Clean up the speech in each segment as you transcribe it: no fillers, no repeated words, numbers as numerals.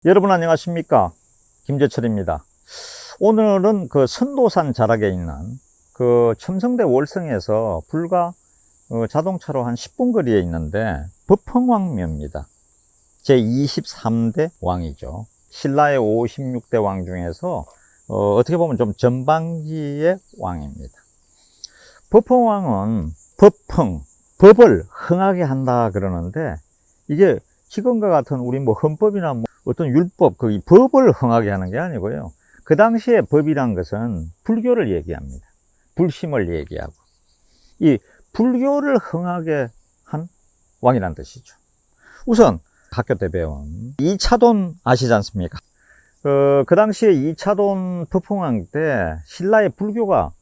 여러분 안녕하십니까? 김재철입니다. 오늘은 그 선도산 자락에 있는 그 첨성대 월성에서 불과 자동차로 한 10분 거리에 있는데 법흥왕묘입니다. 제23대 왕이죠. 신라의 56대 왕 중에서 어떻게 보면 좀 전반기의 왕입니다. 법흥왕은 법을 흥하게 한다 그러는데, 이게 지금과 같은 우리 뭐 헌법이나 뭐 어떤 율법, 그 법을 흥하게 하는 게 아니고요. 그 당시에 법이란 것은 불교를 얘기합니다. 불심을 얘기하고, 이 불교를 흥하게 한 왕이란 뜻이죠. 우선 학교 때 배운 이차돈 아시지 않습니까? 그 당시에 이차돈 법흥왕 때 신라의 불교가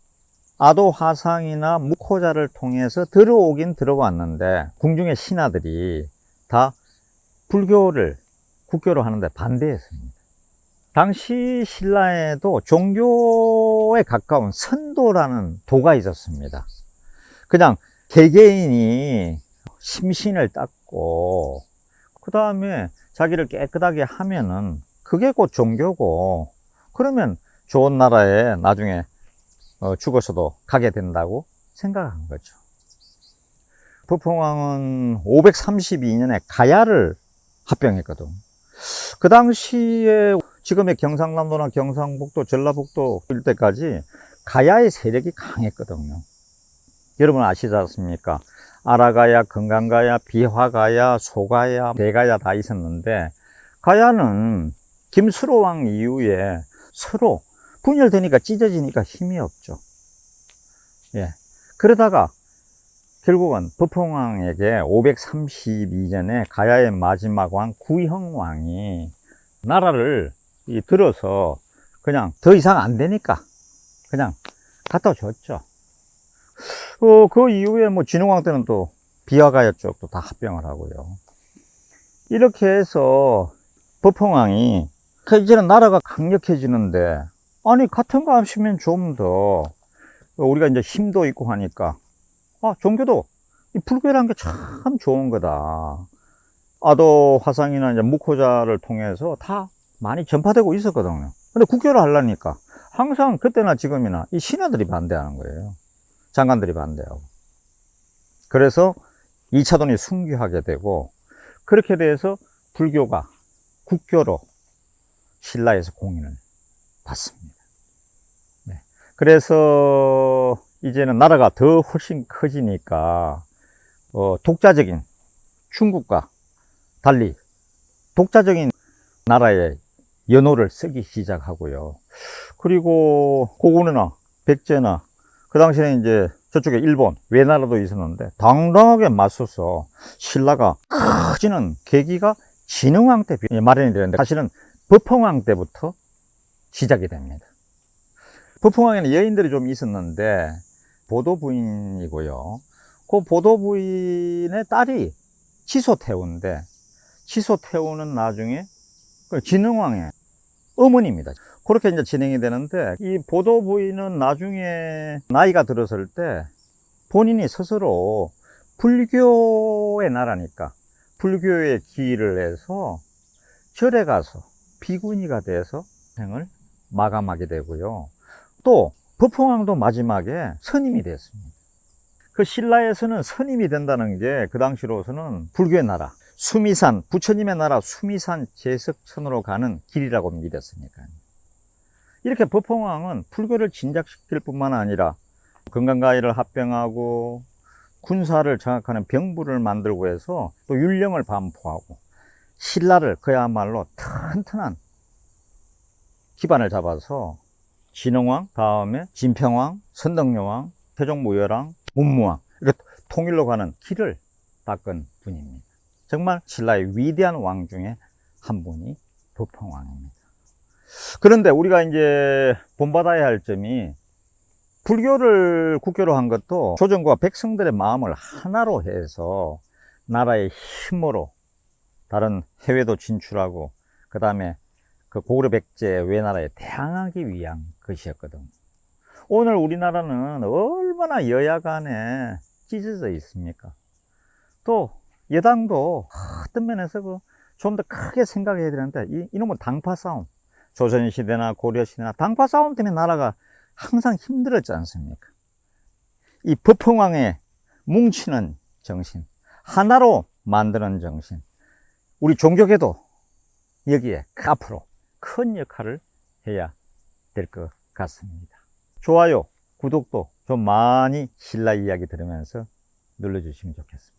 아도 화상이나 무코자를 통해서 들어오긴 들어왔는데, 궁중의 신하들이 다 불교를 국교로 하는데 반대했습니다. 당시 신라에도 종교에 가까운 선도라는 도가 있었습니다. 그냥 개개인이 심신을 닦고 그 다음에 자기를 깨끗하게 하면은 그게 곧 종교고, 그러면 좋은 나라에 나중에 죽어서도 가게 된다고 생각한 거죠. 법흥왕은 532년에 가야를 합병했거든. 그 당시에 지금의 경상남도나 경상북도, 전라북도 일대까지 가야의 세력이 강했거든요. 여러분 아시지 않습니까? 아라가야, 금강가야, 비화가야, 소가야, 대가야 다 있었는데, 가야는 김수로왕 이후에 서로 분열되니까 찢어지니까 힘이 없죠. 예. 그러다가 결국은 법흥왕에게 532년에 가야의 마지막 왕 구형왕이 나라를 들어서 그냥 더 이상 안 되니까 그냥 갖다 줬죠. 그 이후에 뭐 진흥왕 때는 또 비화가야 쪽도 다 합병을 하고요. 이렇게 해서 법흥왕이 이제는 나라가 강력해지는데, 아니 같은 거 하시면 좀 더 우리가 이제 힘도 있고 하니까, 종교도 이 불교라는 게 참 좋은 거다. 아도 화상이나 이제 무코자를 통해서 다 많이 전파되고 있었거든요. 근데 국교를 하려니까 항상 그때나 지금이나 이 신하들이 반대하는 거예요. 장관들이 반대하고. 그래서 이차돈이 순교하게 되고, 그렇게 돼서 불교가 국교로 신라에서 공인을 받습니다. 네. 그래서 이제는 나라가 더 훨씬 커지니까 독자적인 중국과 달리 독자적인 나라의 연호를 쓰기 시작하고요. 그리고 고구려나 백제나 그 당시에는 이제 저쪽에 일본, 외나라도 있었는데 당당하게 맞서서 신라가 커지는 계기가 진흥왕 때 마련이 되는데, 사실은 법흥왕 때부터 시작이 됩니다. 법흥왕에는 여인들이 좀 있었는데 보도부인이고요. 그 보도부인의 딸이 치소태우인데, 치소태우는 나중에 그 진흥왕의 어머니입니다. 그렇게 이제 진행이 되는데, 이 보도부인은 나중에 나이가 들었을 때 본인이 스스로 불교의 나라니까 불교에 기일을 해서 절에 가서 비구니가 돼서 생을 마감하게 되고요. 또 법흥왕도 마지막에 선임이 됐습니다. 그 신라에서는 선임이 된다는 게 그 당시로서는 불교의 나라, 수미산, 부처님의 나라 수미산 제석천으로 가는 길이라고 믿었으니까요. 이렇게 법흥왕은 불교를 진작시킬 뿐만 아니라 금강가야를 합병하고 군사를 장악하는 병부를 만들고 해서 또 율령을 반포하고 신라를 그야말로 튼튼한 기반을 잡아서 진흥왕, 다음에 진평왕, 선덕여왕, 태종무열왕, 문무왕, 이렇게 통일로 가는 길을 닦은 분입니다. 정말 신라의 위대한 왕 중에 한 분이 법흥왕입니다. 그런데 우리가 이제 본받아야 할 점이, 불교를 국교로 한 것도 조정과 백성들의 마음을 하나로 해서 나라의 힘으로 다른 해외도 진출하고, 그 다음에 그 고구려 백제 외나라에 대항하기 위한 것이었거든. 오늘 우리나라는 얼마나 여야 간에 찢어져 있습니까? 또 여당도 어떤 면에서 그 좀 더 크게 생각해야 되는데, 이놈은 당파 싸움. 조선시대나 고려시대나 당파 싸움 때문에 나라가 항상 힘들었지 않습니까? 이 법흥왕의 뭉치는 정신, 하나로 만드는 정신, 우리 종교계도 여기에 앞으로 큰 역할을 해야 될 것 같습니다. 좋아요, 구독도 좀 많이 신라 이야기 들으면서 눌러주시면 좋겠습니다.